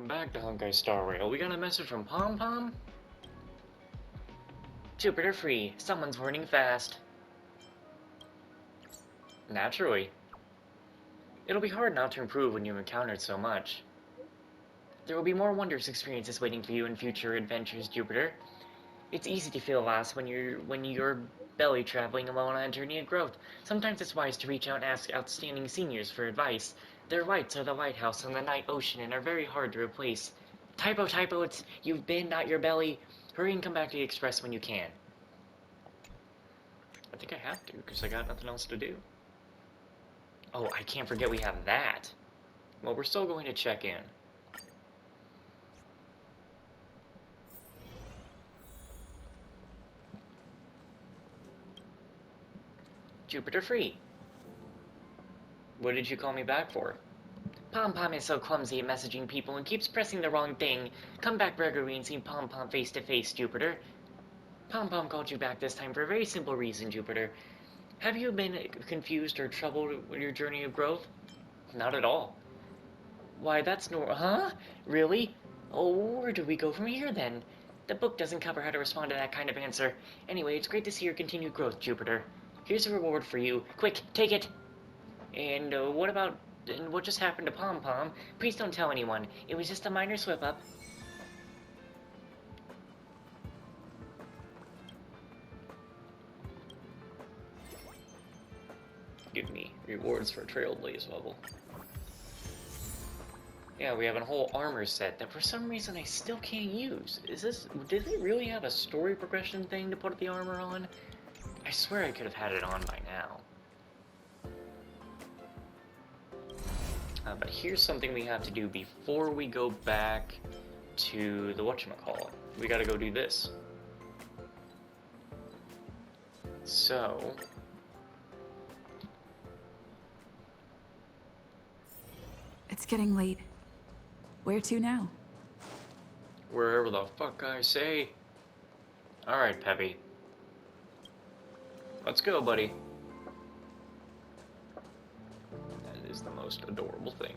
Welcome back to Honkai Star Rail. We got a message from Pom Pom. Jupiter free. Someone's warning fast. Naturally. It'll be hard not to improve when you've encountered so much. There will be more wondrous experiences waiting for you in future adventures, Jupiter. It's easy to feel lost when you're belly traveling alone on a journey of growth. Sometimes it's wise to reach out and ask outstanding seniors for advice. Their lights are the lighthouse on the night ocean and are very hard to replace. Typo, it's you've been, not your belly. Hurry and come back to the express when you can. I think I have to, because I got nothing else to do. Oh, I can't forget we have that. Well, we're still going to check in. Jupiter free. What did you call me back for? Pom Pom is so clumsy at messaging people and keeps pressing the wrong thing. Come back regularly and see Pom Pom face to face, Jupiter. Pom Pom called you back this time for a very simple reason, Jupiter. Have you been confused or troubled with your journey of growth? Not at all. Why, that's huh? Really? Oh, where do we go from here then? The book doesn't cover how to respond to that kind of answer. Anyway, it's great to see your continued growth, Jupiter. Here's a reward for you. Quick, take it! And what just happened to Pom Pom? Please don't tell anyone. It was just a minor slip-up. Give me rewards for Trailblaze level. Yeah, we have a whole armor set that for some reason I still can't use. Did they really have a story progression thing to put the armor on? I swear I could have had it on by now. But here's something we have to do before we go back to the whatchamacallit. We gotta go do this. So... It's getting late. Where to now? Wherever the fuck I say. Alright, Peppy. Let's go, buddy. That is the most adorable thing.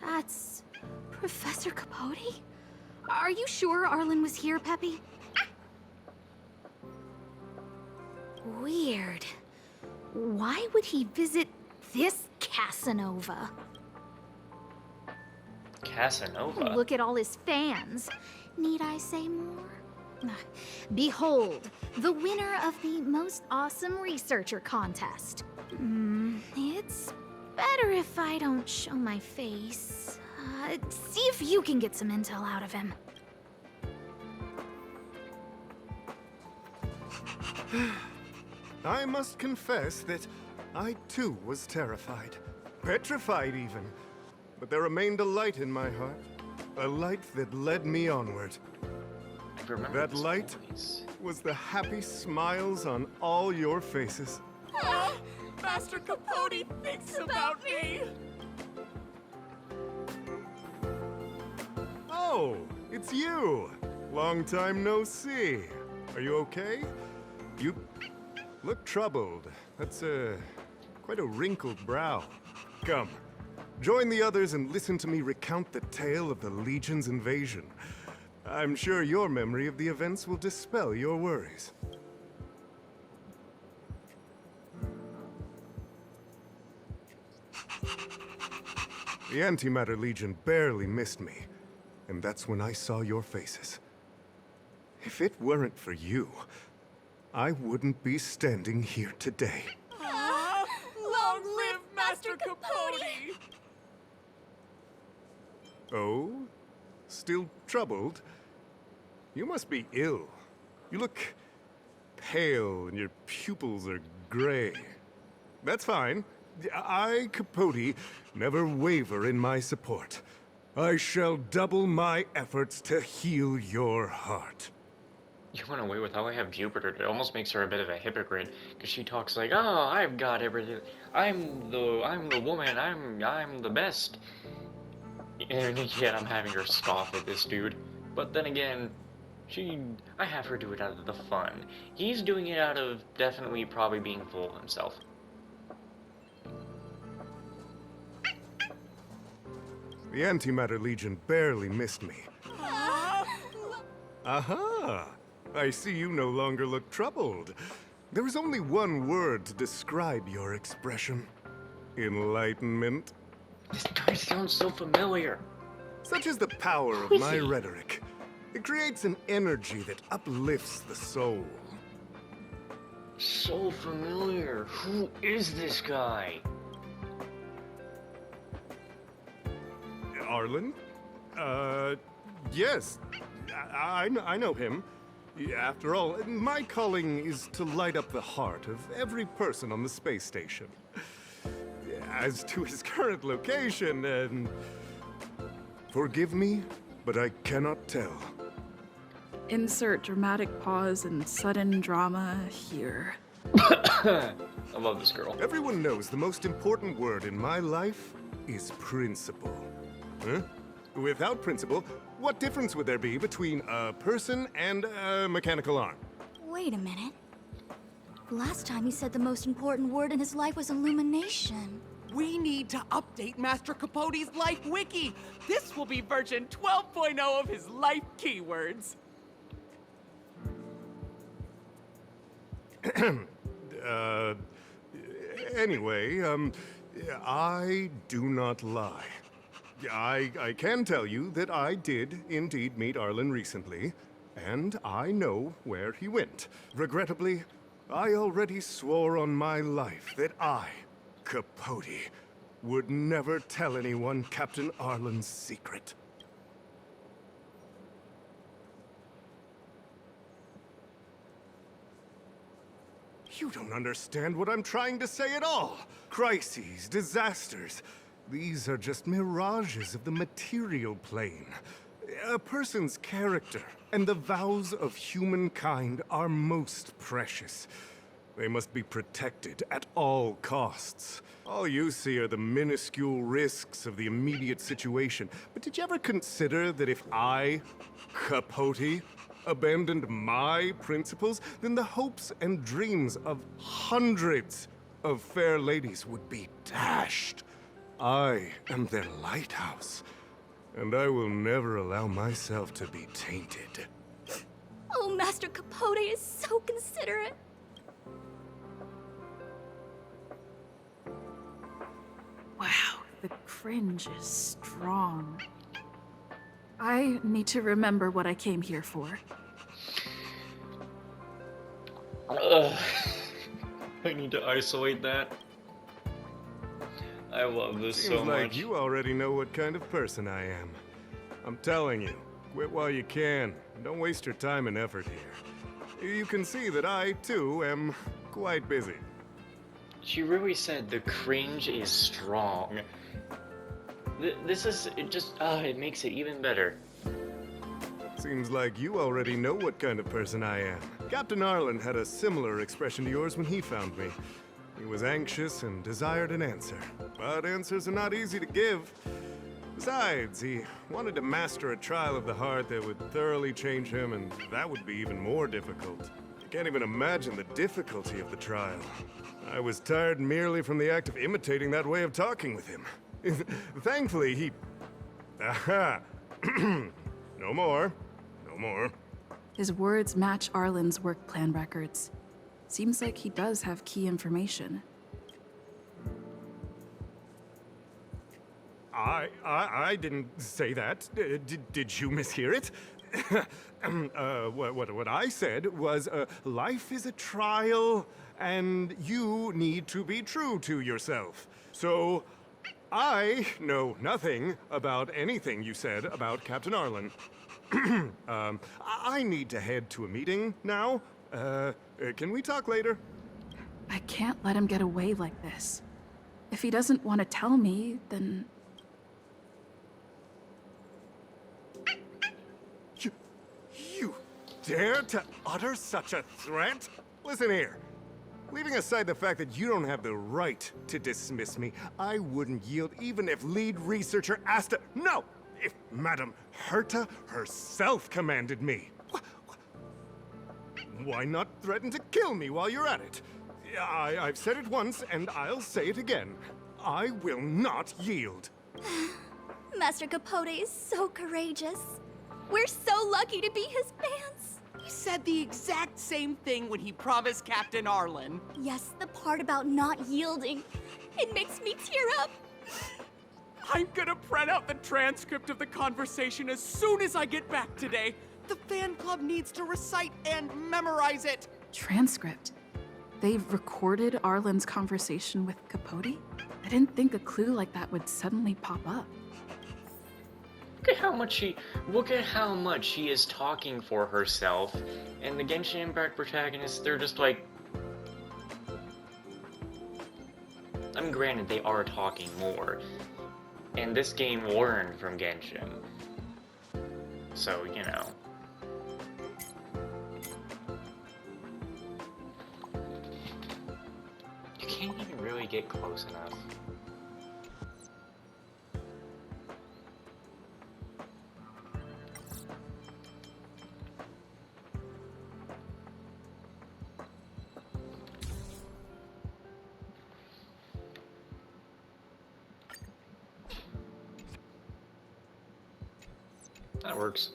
That's... Professor Capote? Are you sure Arlan was here, Peppy? Weird. Why would he visit this Casanova? Casanova? Look at all his fans. Need I say more? Behold, the winner of the most awesome researcher contest. It's better if I don't show my face. See if you can get some intel out of him. I must confess that I too was terrified. Petrified even. But there remained a light in my heart. A light that led me onward. I remember That this light voice. was the happy smiles on all your faces. Master Capote thinks about me! Oh, it's you! Long time no see. Are you okay? You look troubled. That's quite a wrinkled brow. Come, join the others and listen to me recount the tale of the Legion's invasion. I'm sure your memory of the events will dispel your worries. The Antimatter Legion barely missed me, and that's when I saw your faces. If it weren't for you, I wouldn't be standing here today. Long live Master Capote! Oh? Still troubled? You must be ill. You look pale and your pupils are gray. That's fine. I, Capote, never waver in my support. I shall double my efforts to heal your heart. You went away with how I have Jupiter. It almost makes her a bit of a hypocrite, because she talks like, "Oh, I've got everything. I'm the woman. I'm the best." And yet I'm having her scoff at this dude. But then again, I have her do it out of the fun. He's doing it out of definitely probably being full of himself. The Antimatter Legion barely missed me. Aha! I see you no longer look troubled. There is only one word to describe your expression. Enlightenment. This guy sounds so familiar. Such is the power of Who is my he? rhetoric. It creates an energy that uplifts the soul. So familiar. Who is this guy? Arlan? Yes. I know him. After all, my calling is to light up the heart of every person on the space station. As to his current location, forgive me, but I cannot tell. Insert dramatic pause and sudden drama here. I love this girl. Everyone knows the most important word in my life is principle. Huh? Without principle, what difference would there be between a person and a mechanical arm? Wait a minute. Last time he said the most important word in his life was illumination. We need to update Master Capote's Life Wiki. This will be version 12.0 of his life keywords. Anyway, I do not lie. I can tell you that I did indeed meet Arlan recently, and I know where he went. Regrettably, I already swore on my life that I, Capote, would never tell anyone Captain Arlan's secret. You don't understand what I'm trying to say at all. Crises, disasters. These are just mirages of the material plane. A person's character and the vows of humankind are most precious. They must be protected at all costs. All you see are the minuscule risks of the immediate situation. But did you ever consider that if I, Capote, abandoned my principles, then the hopes and dreams of hundreds of fair ladies would be dashed? I am their lighthouse, and I will never allow myself to be tainted. Oh, Master Capote is so considerate. Wow, the cringe is strong. I need to remember what I came here for. Ugh. I need to isolate that. I love this Seems so like much. you already know what kind of person I am. I'm telling you, quit while you can. Don't waste your time and effort here. You can see that I, too, am quite busy. She really said the cringe is strong. This is it just it makes it even better. Seems like you already know what kind of person I am. Captain Arlan had a similar expression to yours when he found me. He was anxious and desired an answer. But answers are not easy to give. Besides, he wanted to master a trial of the heart that would thoroughly change him, and that would be even more difficult. You can't even imagine the difficulty of the trial. I was tired merely from the act of imitating that way of talking with him. Thankfully, he... Aha! No more. No more. His words match Arlan's work plan records. Seems like he does have key information. I didn't say that. Did you mishear it? What I said was, life is a trial, and you need to be true to yourself. So, I know nothing about anything you said about Captain Arlan. I need to head to a meeting now. Can we talk later? I can't let him get away like this. If he doesn't want to tell me, then... You dare to utter such a threat? Listen here. Leaving aside the fact that you don't have the right to dismiss me, I wouldn't yield even if lead researcher asked to... No! If Madame Herta herself commanded me. Why not threaten to kill me while you're at it? I've said it once, and I'll say it again. I will not yield. Master Capote is so courageous. We're so lucky to be his fans. He said the exact same thing when he promised Captain Arlan. Yes, the part about not yielding. It makes me tear up. I'm gonna print out the transcript of the conversation as soon as I get back today. The fan club needs to recite and memorize it. Transcript. They recorded Arlan's conversation with Capote? I didn't think a clue like that would suddenly pop up. Look at how much she is talking for herself, and the Genshin Impact protagonists, they're just like... I mean, granted, they are talking more, and this game learned from Genshin. So, you know. You can't even really get close enough. That works.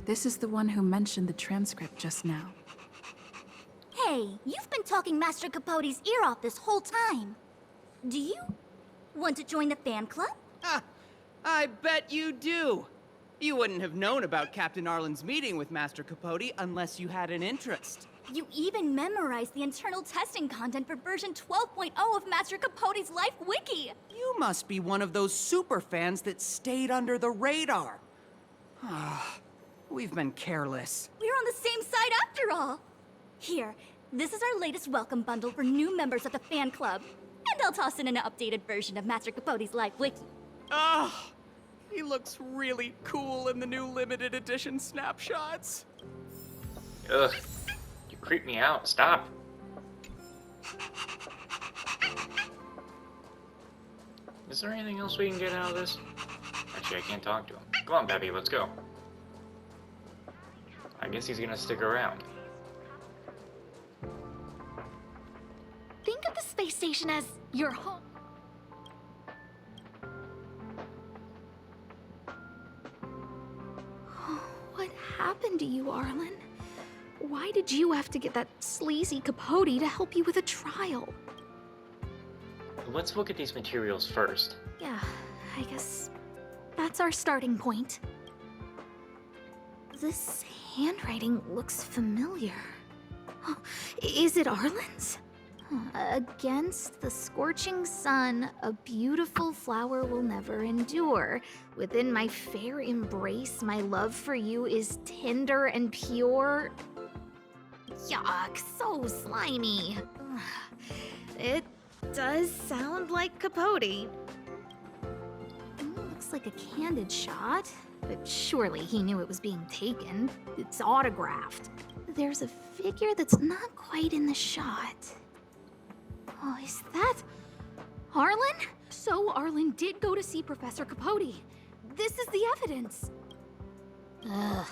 This is the one who mentioned the transcript just now. Hey, you've been talking Master Capote's ear off this whole time. Do you want to join the fan club? Ah, I bet you do. You wouldn't have known about Captain Arlan's meeting with Master Capote unless you had an interest. You even memorized the internal testing content for version 12.0 of Master Capote's Life Wiki. You must be one of those super fans that stayed under the radar. Ah, we've been careless. We're on the same side after all. Here, this is our latest welcome bundle for new members of the fan club. And I'll toss in an updated version of Master Capote's Life Wiki. Ah, he looks really cool in the new limited edition snapshots. Ugh. You creep me out. Stop. Is there anything else we can get out of this? Actually, I can't talk to him. Come on, Peppy, let's go. I guess he's gonna stick around. Think of the space station as your home. What happened to you, Arlan? Why did you have to get that sleazy Capote to help you with a trial? Let's look at these materials first. Yeah, I guess that's our starting point. This handwriting looks familiar. Oh, is it Arlan's? Against the scorching sun, a beautiful flower will never endure. Within my fair embrace, my love for you is tender and pure. Yuck, so slimy. It does sound like Capote. Looks like a candid shot, but surely he knew it was being taken. It's autographed. There's a figure that's not quite in the shot. Oh, is that Arlan? So Arlan did go to see Professor Capote. This is the evidence. Ugh,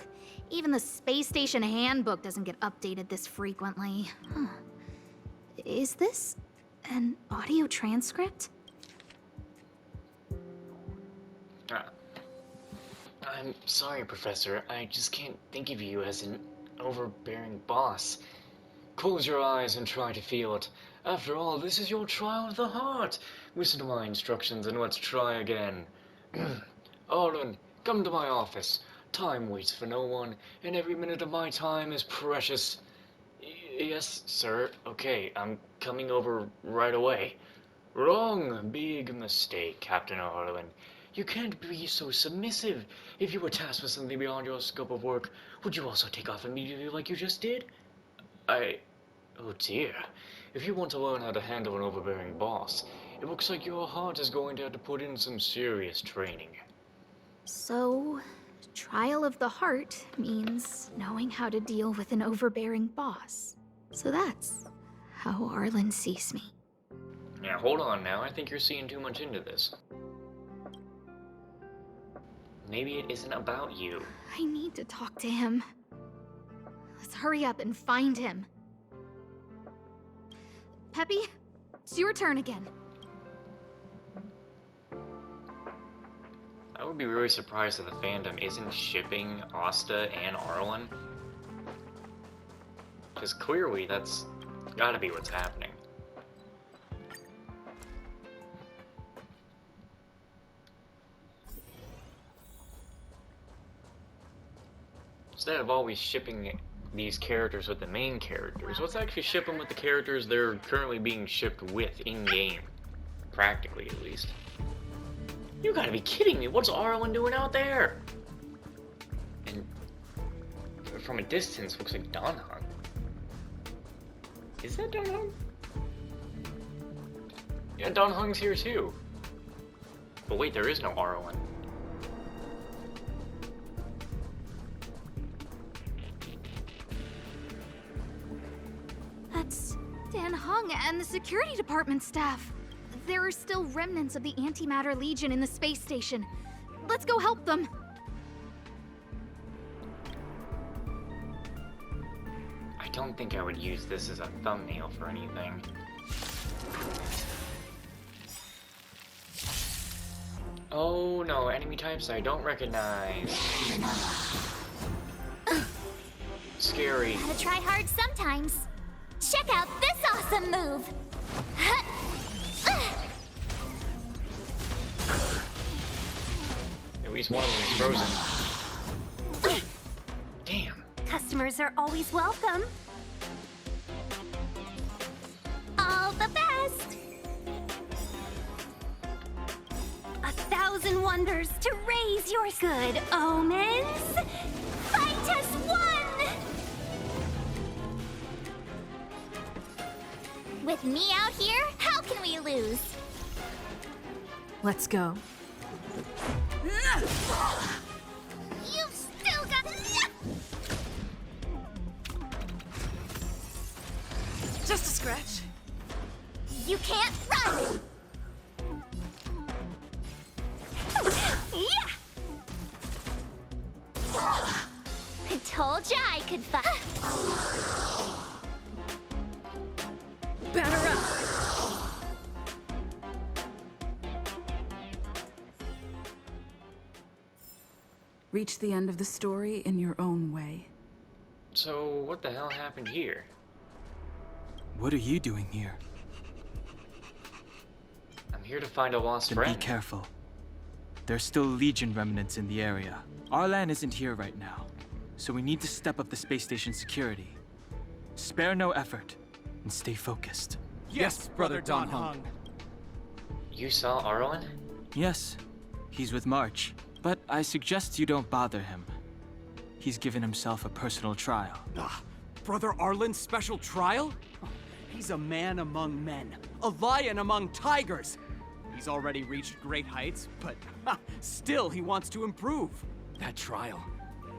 even the space station handbook doesn't get updated this frequently. Huh. Is this an audio transcript? I'm sorry, Professor. I just can't think of you as an overbearing boss. Close your eyes and try to feel it. After all, this is your trial of the heart. Listen to my instructions and let's try again. Arlan, come to my office. Time waits for no one, and every minute of my time is precious. Yes, sir. Okay, I'm coming over right away. Wrong. Big mistake, Captain Arlan. You can't be so submissive. If you were tasked with something beyond your scope of work, would you also take off immediately like you just did? Oh dear. If you want to learn how to handle an overbearing boss, it looks like your heart is going to have to put in some serious training. So, trial of the heart means knowing how to deal with an overbearing boss. So that's how Arlan sees me. Yeah, hold on now. I think you're seeing too much into this. Maybe it isn't about you. I need to talk to him. hurry up and find him. Peppy, it's your turn again. I would be really surprised if the fandom isn't shipping Asta and Arlan. Because clearly that's gotta be what's happening. Instead of always shipping these characters with the main characters, let's actually ship them with the characters they're currently being shipped with in-game. Practically, at least. You gotta be kidding me, what's Arlan doing out there? And from a distance, looks like Donhung. Is that Donhung? Yeah, Donhung's here too. But wait, there is no Arlan. That's Dan Hung and the security department staff. There are still remnants of the Antimatter Legion in the space station. Let's go help them. I don't think I would use this as a thumbnail for anything. Oh no, enemy types I don't recognize. Scary. Gotta try hard sometimes. Check out this awesome move! At least one of them is frozen. Damn. Customers are always welcome. All the best! 1,000 wonders to raise your good omens! Fight as one! With me out here, how can we lose? Let's go. You've still got... Just a scratch. You can't run! Yeah! I told ya I could fight. Batter up. Reach the end of the story in your own way. So, what the hell happened here? What are you doing here? I'm here to find a lost Then friend. be careful. There's still Legion remnants in the area. Arlan isn't here right now, so we need to step up the space station security. Spare no effort, and stay focused. Yes, Brother Don Hung. You saw Arlan? Yes, he's with March, but I suggest you don't bother him. He's given himself a personal trial. Ah, Brother Arlan's special trial? He's a man among men, a lion among tigers. He's already reached great heights, but still he wants to improve. That trial.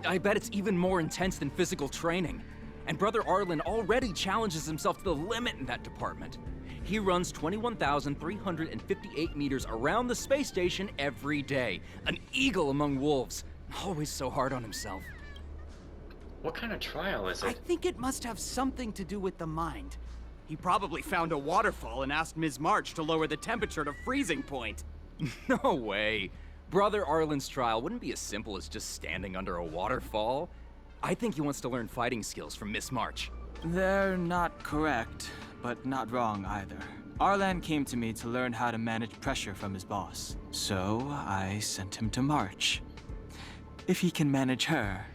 I bet it's even more intense than physical training. And Brother Arlan already challenges himself to the limit in that department. He runs 21,358 meters around the space station every day. An eagle among wolves. Always so hard on himself. What kind of trial is I it? think it must have something to do with the mind. He probably found a waterfall and asked Ms. March to lower the temperature to freezing point. No way. Brother Arlan's trial wouldn't be as simple as just standing under a waterfall. I think he wants to learn fighting skills from Miss March. They're not correct, but not wrong either. Arlan came to me to learn how to manage pressure from his boss, so I sent him to March. If he can manage her,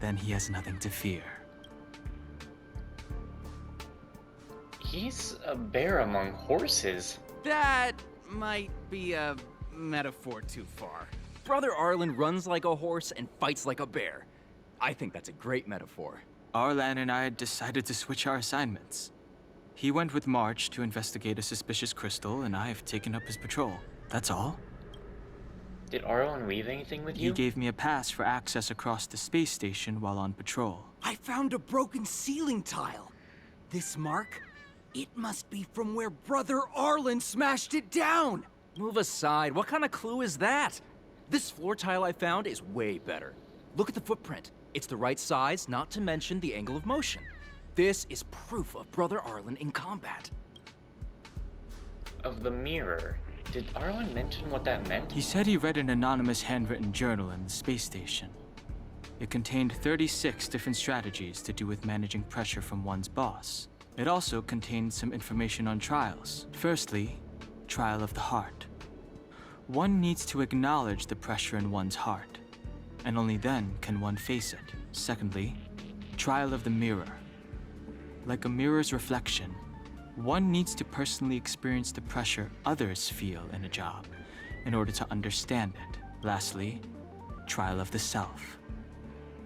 then he has nothing to fear. He's a bear among horses. That might be a metaphor too far. Brother Arlan runs like a horse and fights like a bear. I think that's a great metaphor. Arlan and I decided to switch our assignments. He went with March to investigate a suspicious crystal, and I've taken up his patrol. That's all. Did Arlan leave anything with He you? gave me a pass for access across the space station while on patrol. I found a broken ceiling tile. This mark? It must be from where Brother Arlan smashed it down. Move aside. What kind of clue is that? This floor tile I found is way better. Look at the footprint. It's the right size, not to mention the angle of motion. This is proof of Brother Arlan in combat. Of the mirror. Did Arlan mention what that meant? He said he read an anonymous handwritten journal in the space station. It contained 36 different strategies to do with managing pressure from one's boss. It also contained some information on trials. Firstly, trial of the heart. One needs to acknowledge the pressure in one's heart, and only then can one face it. Secondly, trial of the mirror. Like a mirror's reflection, one needs to personally experience the pressure others feel in a job in order to understand it. Lastly, trial of the self.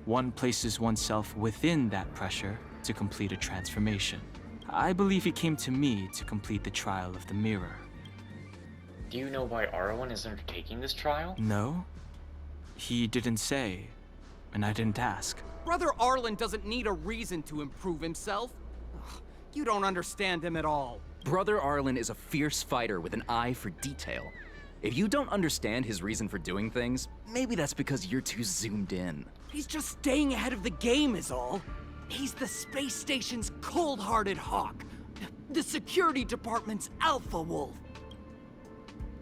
One places oneself within that pressure to complete a transformation. I believe he came to me to complete the trial of the mirror. Do you know why Arlan is undertaking this trial? No? He didn't say, and I didn't ask. Brother Arlan doesn't need a reason to improve himself. Ugh, you don't understand him at all. Brother Arlan is a fierce fighter with an eye for detail. If you don't understand his reason for doing things, maybe that's because you're too zoomed in. He's just staying ahead of the game is all. He's the space station's cold-hearted hawk. The security department's alpha wolf.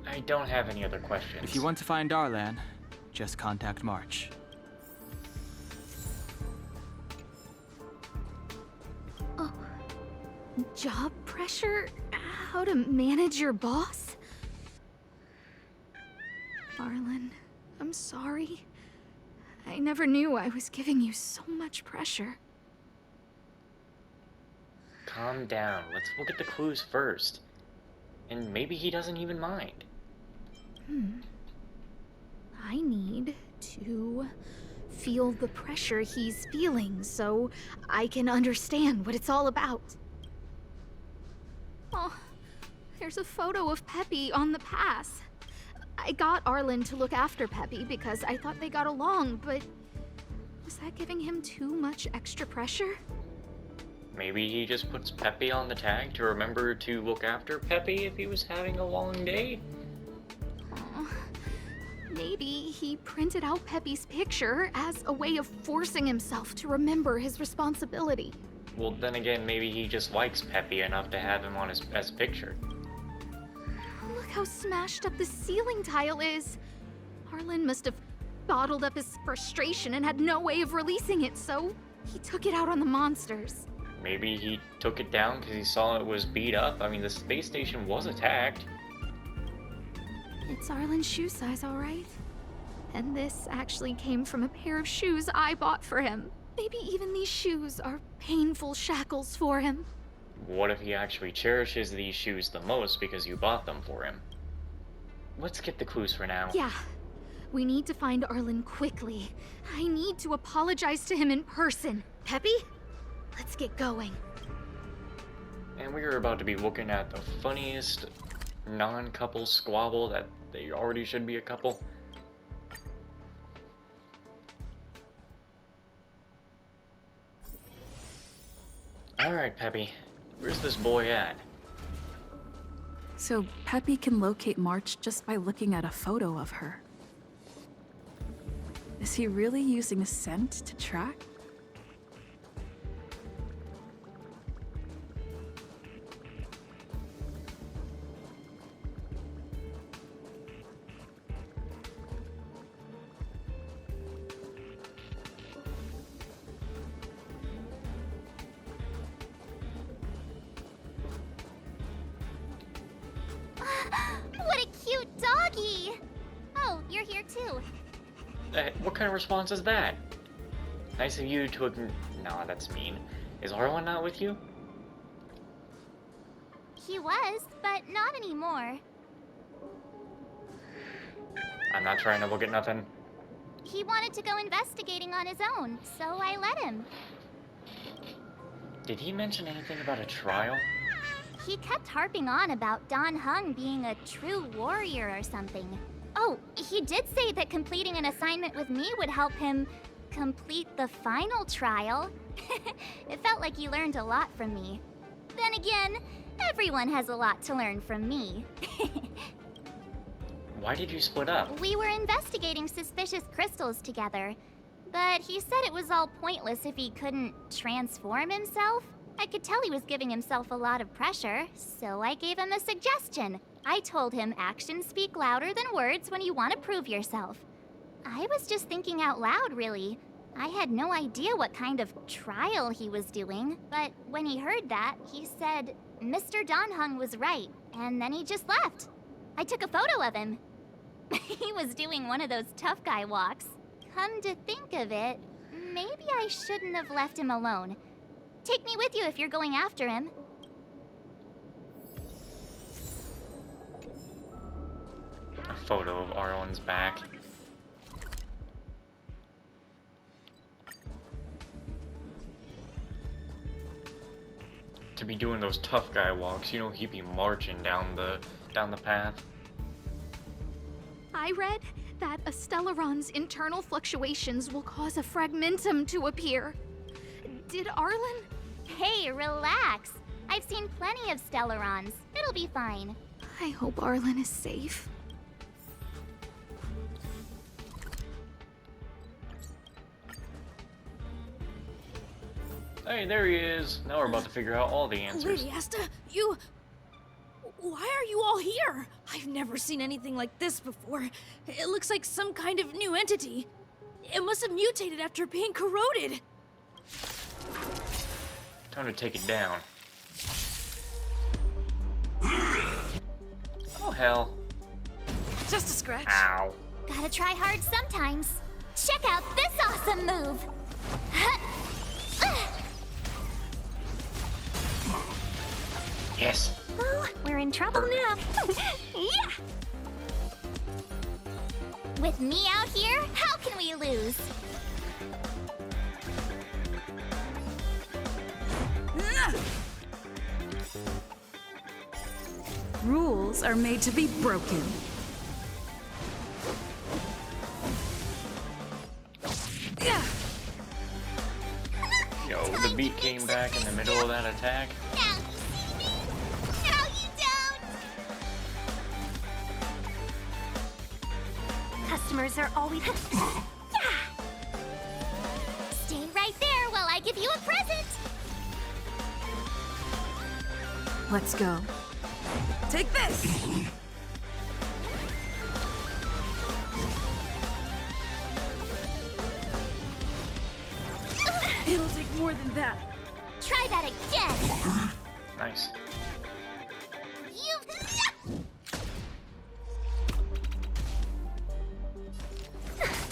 I don't have any other questions. If you want to find Arlan, just contact March. Oh, job pressure? How to manage your boss? Arlan, I'm sorry. I never knew I was giving you so much pressure. Calm down. Let's look at the clues first. And maybe he doesn't even mind. I need to feel the pressure he's feeling so I can understand what it's all about. Oh, there's a photo of Peppy on the pass. I got Arlan to look after Peppy because I thought they got along, but was that giving him too much extra pressure? Maybe he just puts Peppy on the tag to remember to look after Peppy if he was having a long day? Aw. Maybe he printed out Peppy's picture as a way of forcing himself to remember his responsibility. Well, then again, maybe he just likes Peppy enough to have him on his picture. Look how smashed up the ceiling tile is. Arlan must have bottled up his frustration and had no way of releasing it, so he took it out on the monsters. Maybe he took it down because he saw it was beat up. I mean, the space station was attacked. It's Arlan's shoe size, all right. And this actually came from a pair of shoes I bought for him. Maybe even these shoes are painful shackles for him. What if he actually cherishes these shoes the most because you bought them for him? Let's get the clues for now. Yeah. We need to find Arlan quickly. I need to apologize to him in person. Peppy? Let's get going. And we are about to be looking at the funniest non-couple squabble that they already should be a couple. Alright, Peppy. Where's this boy at? So Peppy can locate March just by looking at a photo of her. Is he really using a scent to track? What a cute doggy! Oh, you're here too. What kind of response is that? Nice of you to Nah, that's mean. Is Arlan not with you? He was, but not anymore. I'm not trying to look at nothing. He wanted to go investigating on his own, so I let him. Did he mention anything about a trial? He kept harping on about Don Hung being a true warrior or something. Oh, he did say that completing an assignment with me would help him complete the final trial. It felt like he learned a lot from me. Then again, everyone has a lot to learn from me. Why did you split up? We were investigating suspicious crystals together, But he said it was all pointless if he couldn't transform himself. I could tell he was giving himself a lot of pressure, so I gave him a suggestion. I told him actions speak louder than words when you want to prove yourself. I was just thinking out loud, really. I had no idea what kind of trial he was doing, but when he heard that, he said Mr. Donhung was right, and then he just left. I took a photo of him. He was doing one of those tough guy walks. Come to think of it, maybe I shouldn't have left him alone. Take me with you if you're going after him. A photo of Arlan's back. To be doing those tough guy walks, you know, he'd be marching down the path. I read that a Stellaron's internal fluctuations will cause a fragmentum to appear. Did Arlan? Hey, relax. I've seen plenty of Stellarons. It'll be fine. I hope Arlan is safe. Hey, there he is. Now we're about to figure out all the answers. Lady Asta, you... Why are you all here? I've never seen anything like this before. It looks like some kind of new entity. It must have mutated after being corroded. Time to take it down. Oh, hell. Just a scratch. Ow. Gotta try hard sometimes. Check out this awesome move. Yes. Oh, we're in trouble now. Yeah. With me out here, how can we lose? Rules are made to be broken. Yo, the beat came back in the middle of that attack. Now you see me. Now you don't. Customers are always... Yeah. Stay right there while I give you a present. Let's go. Take this! It'll take more than that. Try that again. Nice.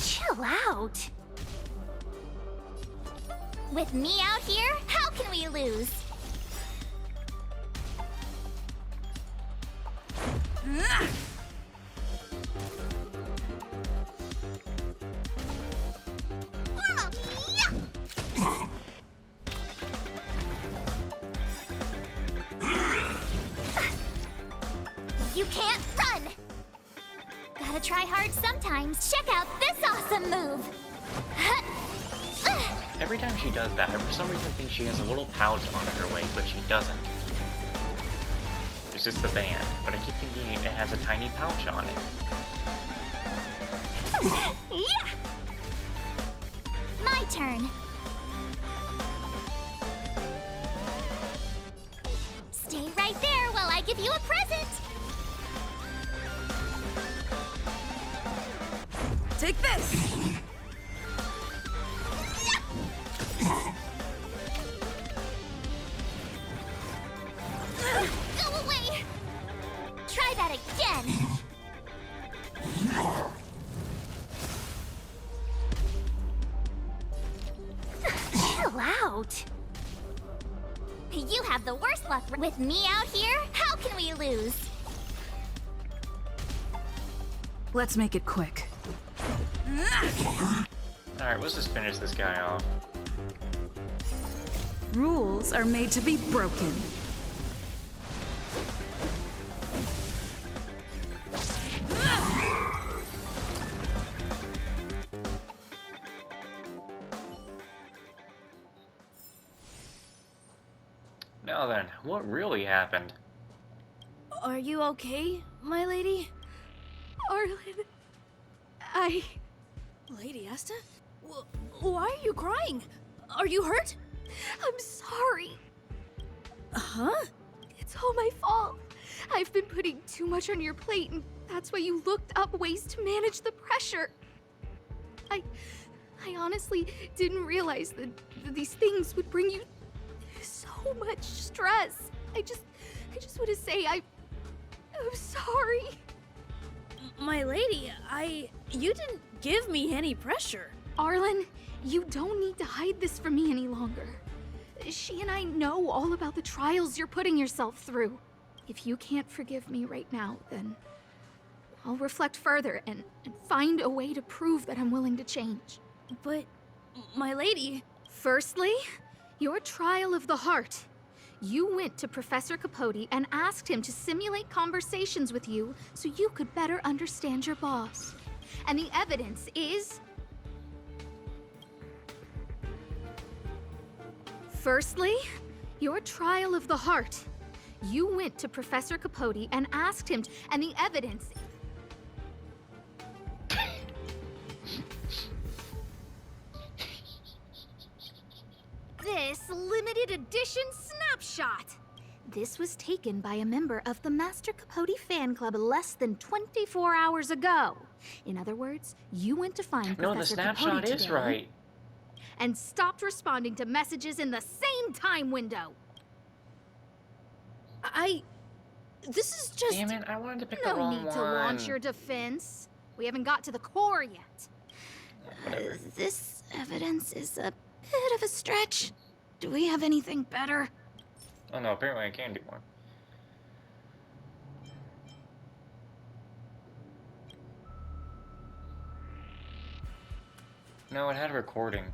Chill out. With me out here, how can we lose? You can't run! Gotta try hard sometimes. Check out this awesome move! Every time she does that, I for some reason think she has a little pouch on her waist, but she doesn't. It's just the band, but I keep thinking it has a tiny pouch on it. Yeah! My turn. Stay right there while I give you a present. Take this! Go away! Try that again! Chill out! You have the worst luck with me out here. How can we lose? Let's make it quick. Alright, let's just finish this guy off. Rules are made to be broken. Now then, what really happened? Are you okay, my lady? Arlan, Lady Asta? Why are you crying? Are you hurt? I'm sorry. Huh? It's all my fault. I've been putting too much on your plate, and that's why you looked up ways to manage the pressure. I honestly didn't realize that these things would bring you so much stress. I just want to say I'm sorry. My lady, you didn't give me any pressure. Arlan, you don't need to hide this from me any longer. She and I know all about the trials you're putting yourself through. If you can't forgive me right now, then I'll reflect further and find a way to prove that I'm willing to change. But, my lady... Firstly, your trial of the heart. You went to Professor Capote and asked him to simulate conversations with you so you could better understand your boss. And the evidence is... Firstly, your trial of the heart. You went to Professor Capote and asked him and the evidence... This limited edition snapshot! This was taken by a member of the Master Capote fan club less than 24 hours ago. In other words, you went to find No, the Professor snapshot Capote is today right. and stopped responding to messages in the same time window. This is just... Damn it, I wanted to pick the No wrong need one. to launch your defense. We haven't got to the core yet. Whatever. This evidence is a bit of a stretch. Do we have anything better? Oh no, apparently I can do one. No, it had a recording.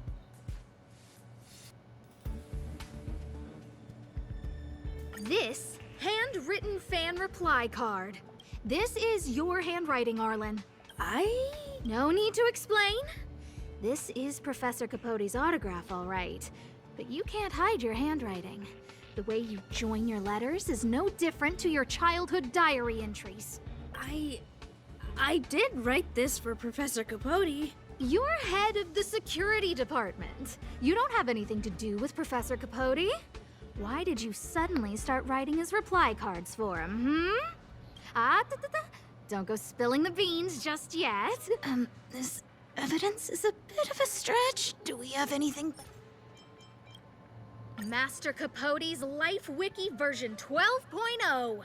This handwritten fan reply card. This is your handwriting, Arlan. No need to explain. This is Professor Capote's autograph, all right. But you can't hide your handwriting. The way you join your letters is no different to your childhood diary entries. I did write this for Professor Capote. You're head of the security department. You don't have anything to do with Professor Capote. Why did you suddenly start writing his reply cards for him, Don't go spilling the beans just yet. This evidence is a bit of a stretch. Do we have anything? Master Capote's Life Wiki version 12.0.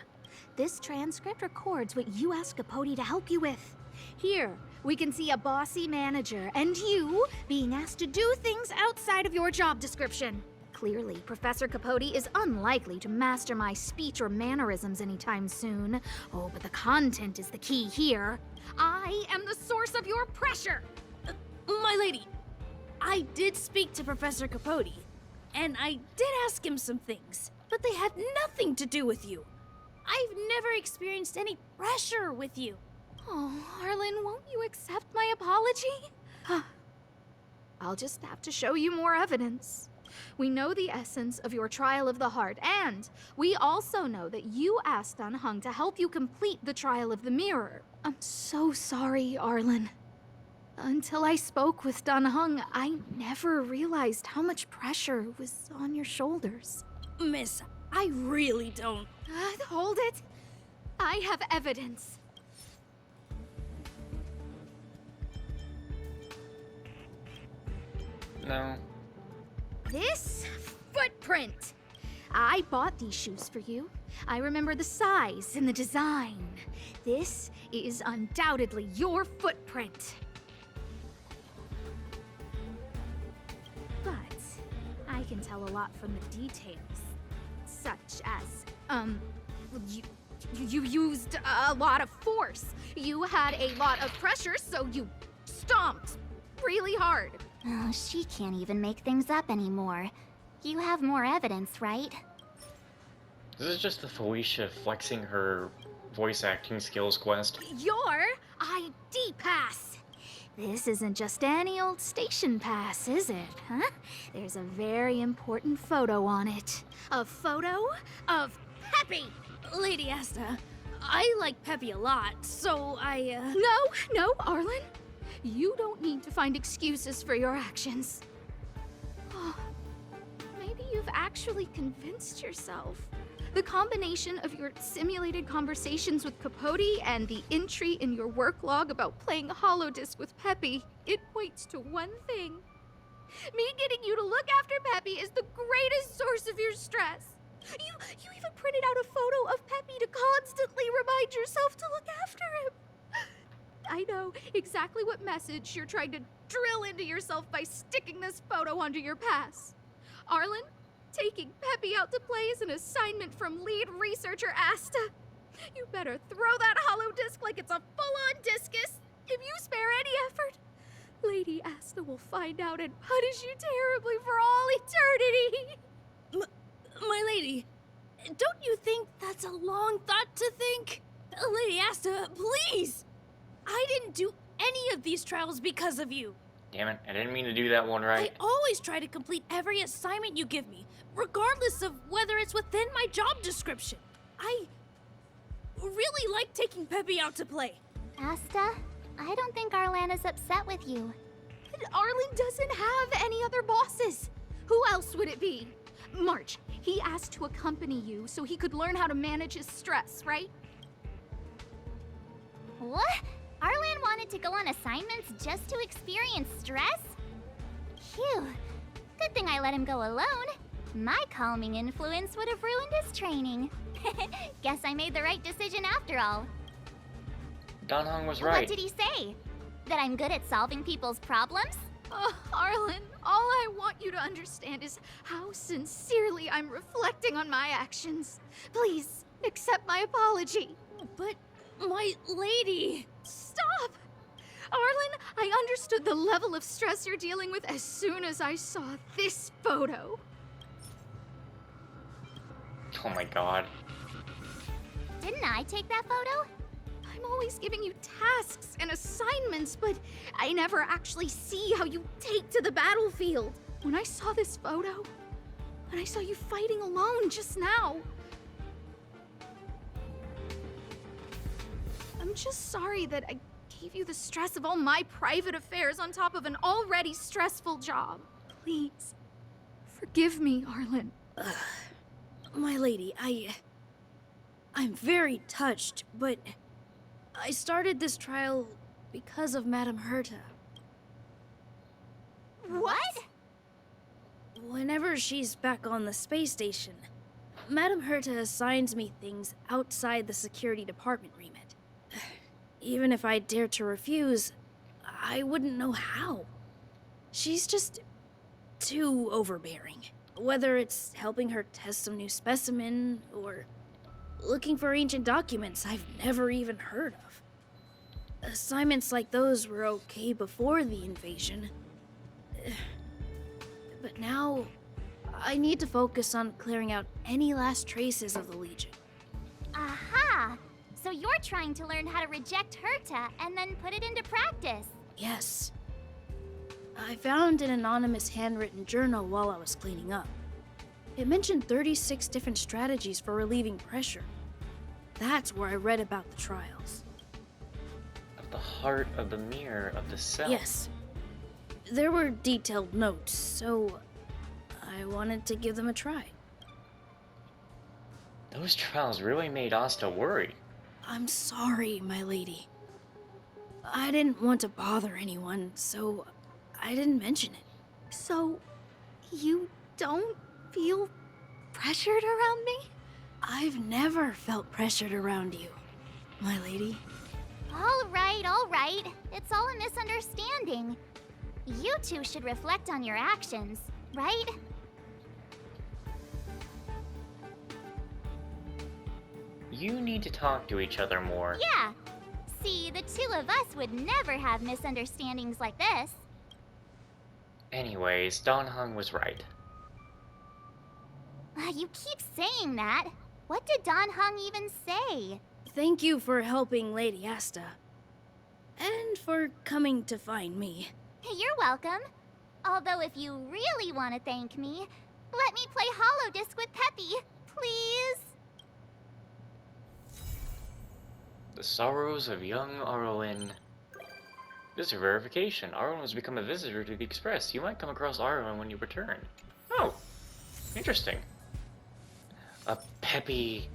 This transcript records what you asked Capote to help you with. Here, we can see a bossy manager and you being asked to do things outside of your job description. Clearly, Professor Capote is unlikely to master my speech or mannerisms anytime soon. Oh, but the content is the key here. I am the source of your pressure. My lady, I did speak to Professor Capote, and I did ask him some things, but they had nothing to do with you. I've never experienced any pressure with you. Oh, Arlan, won't you accept my apology? I'll just have to show you more evidence. We know the essence of your trial of the heart, and we also know that you asked Dunhung to help you complete the trial of the mirror. I'm so sorry, Arlan. Until I spoke with Dunhung, I never realized how much pressure was on your shoulders. Miss, I really don't... Hold it. I have evidence. No. This footprint. I bought these shoes for you. I remember the size and the design. This is undoubtedly your footprint. But I can tell a lot from the details, such as, you used a lot of force. You had a lot of pressure, so you stomped really hard. Oh, she can't even make things up anymore. You have more evidence, right? This is just the Felicia flexing her voice acting skills quest. Your ID pass. This isn't just any old station pass, is it, huh? There's a very important photo on it. A photo of Peppy! Lady Asta, I like Peppy a lot, so I, No, Arlan. You don't need to find excuses for your actions. Maybe you've actually convinced yourself. The combination of your simulated conversations with Capote and the entry in your work log about playing holodisc with Peppy, it points to one thing. Me getting you to look after Peppy is the greatest source of your stress. You even printed out a photo of Peppy to constantly remind yourself to look after him. I know exactly what message you're trying to drill into yourself by sticking this photo onto your pass. Arlan, taking Peppy out to play is an assignment from lead researcher Asta. You better throw that holodisc like it's a full-on discus. If you spare any effort, Lady Asta will find out and punish you terribly for all eternity. My lady, don't you think that's a long thought to think? Lady Asta, please! I didn't do any of these trials because of you. Damn it, I didn't mean to do that one right. I always try to complete every assignment you give me, regardless of whether it's within my job description. I really like taking Peppy out to play. Asta, I don't think Arlan is upset with you. But Arlan doesn't have any other bosses. Who else would it be? March, he asked to accompany you so he could learn how to manage his stress, right? What? Arlan wanted to go on assignments just to experience stress? Phew. Good thing I let him go alone. My calming influence would have ruined his training. Guess I made the right decision after all. Don Hong was right. What did he say? That I'm good at solving people's problems? Arlan, all I want you to understand is how sincerely I'm reflecting on my actions. Please, accept my apology. But, my lady... Stop! Arlan, I understood the level of stress you're dealing with as soon as I saw this photo. Oh my god. Didn't I take that photo? I'm always giving you tasks and assignments, but I never actually see how you take to the battlefield. When I saw this photo, and I saw you fighting alone just now, I'm just sorry that I gave you the stress of all my private affairs on top of an already stressful job. Please, forgive me, Arlan. My lady, I'm very touched, but I started this trial because of Madame Herta. What? Whenever she's back on the space station, Madame Herta assigns me things outside the security department remit. Even if I dared to refuse, I wouldn't know how. She's just too overbearing. Whether it's helping her test some new specimen, or looking for ancient documents I've never even heard of. Assignments like those were okay before the invasion. But now, I need to focus on clearing out any last traces of the Legion. Aha! So you're trying to learn how to reject Herta and then put it into practice. Yes. I found an anonymous handwritten journal while I was cleaning up. It mentioned 36 different strategies for relieving pressure. That's where I read about the trials. Of the heart of the mirror of the cell. Yes. There were detailed notes, so I wanted to give them a try. Those trials really made Asta worried. I'm sorry, my lady. I didn't want to bother anyone, so I didn't mention it. So, you don't feel pressured around me? I've never felt pressured around you, my lady. All right. It's all a misunderstanding. You two should reflect on your actions, right? You need to talk to each other more. Yeah. See, the two of us would never have misunderstandings like this. Anyways, Don Hung was right. You keep saying that. What did Don Hung even say? Thank you for helping Lady Asta. And for coming to find me. You're welcome. Although if you really want to thank me, let me play holodisc with Peppy, please. The sorrows of young Arlan. Visitor verification. Arlan has become a visitor to the Express. You might come across Arlan when you return. Oh, interesting. A peppy...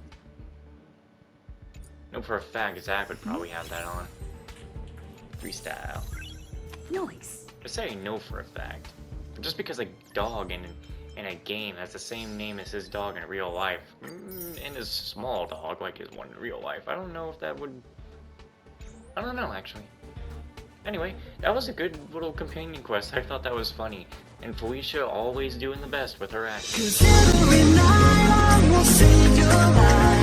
No, for a fact, Zach would probably have that on. Freestyle. Noise. I say no for a fact. Just because a dog in a game has the same name as his dog in real life, and his small dog like his one in real life, I don't know if that would... I don't know, actually. Anyway, that was a good little companion quest. I thought that was funny. And Felicia always doing the best with her acting. 'Cause every night I will save your life.